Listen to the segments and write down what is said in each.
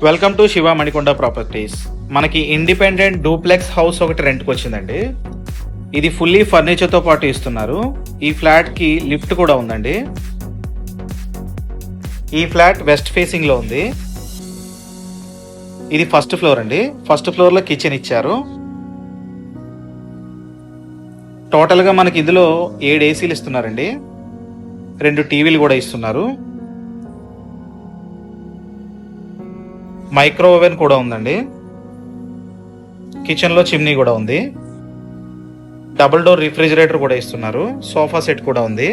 Welcome to Shiva Manikonda properties. మనకి independent duplex house ఒకటి రెంట్కి వచ్చిందండి. ఇది ఫుల్లీ ఫర్నిచర్తో పాటు ఇస్తున్నారు. ఈ ఫ్లాట్కి లిఫ్ట్ కూడా ఉందండి. ఈ ఫ్లాట్ వెస్ట్ ఫేసింగ్లో ఉంది. ఇది ఫస్ట్ ఫ్లోర్ అండి. ఫస్ట్ ఫ్లోర్లో కిచెన్ ఇచ్చారు. టోటల్గా మనకి ఇందులో 7 ఏసీలు ఇస్తున్నారండి. 2 టీవీలు కూడా ఇస్తున్నారు. మైక్రో ఓవెన్ కూడా ఉందండి. కిచెన్లో చిమ్నీ కూడా ఉంది. డబుల్ డోర్ రిఫ్రిజిరేటర్ కూడా ఇస్తున్నారు. సోఫా సెట్ కూడా ఉంది.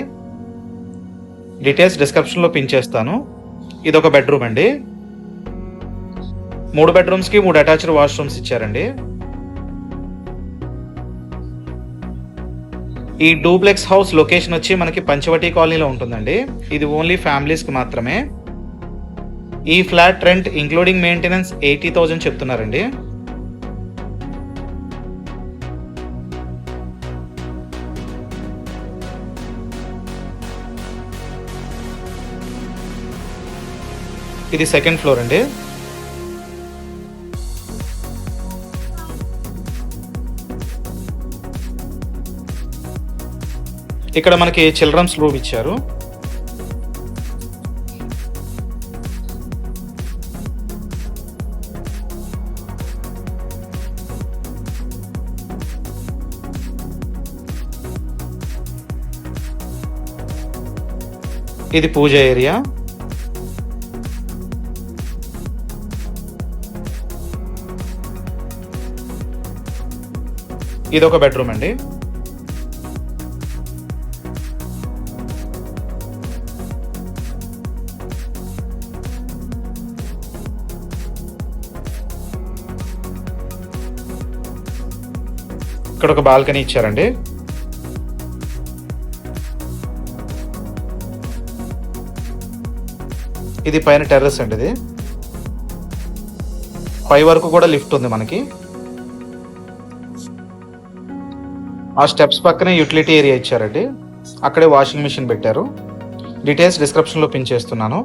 డీటెయిల్స్ డిస్క్రిప్షన్లో పిన్ చేస్తాను. ఇది ఒక బెడ్రూమ్ అండి. 3 బెడ్రూమ్స్కి 3 అటాచ్డ్ వాష్రూమ్స్ ఇచ్చారండి. ఈ డూప్లెక్స్ హౌస్ లొకేషన్ వచ్చి మనకి పంచవటి కాలనీలో ఉంటుందండి. ఇది ఓన్లీ ఫ్యామిలీస్కి మాత్రమే. ఈ ఫ్లాట్ రెంట్ ఇంక్లూడింగ్ మెయింటెనెన్స్ 80,000 చెప్తున్నారండి. ఇది సెకండ్ ఫ్లోర్ అండి. ఇక్కడ మనకి చిల్డ్రన్స్ రూమ్ ఇచ్చారు. ఇది పూజ ఏరియా. ఇది ఒక బెడ్రూమ్ అండి. ఇక్కడ ఒక బాల్కనీ ఇచ్చారండి. ఇది పైన టెర్రస్ అండి. ఇది పై వరకు కూడా లిఫ్ట్ ఉంది మనకి. ఆ స్టెప్స్ పక్కనే యూటిలిటీ ఏరియా ఇచ్చారండి. అక్కడే వాషింగ్ మిషన్ పెట్టారు. డీటెయిల్స్ డిస్క్రిప్షన్లో పిన్ చేస్తున్నాను.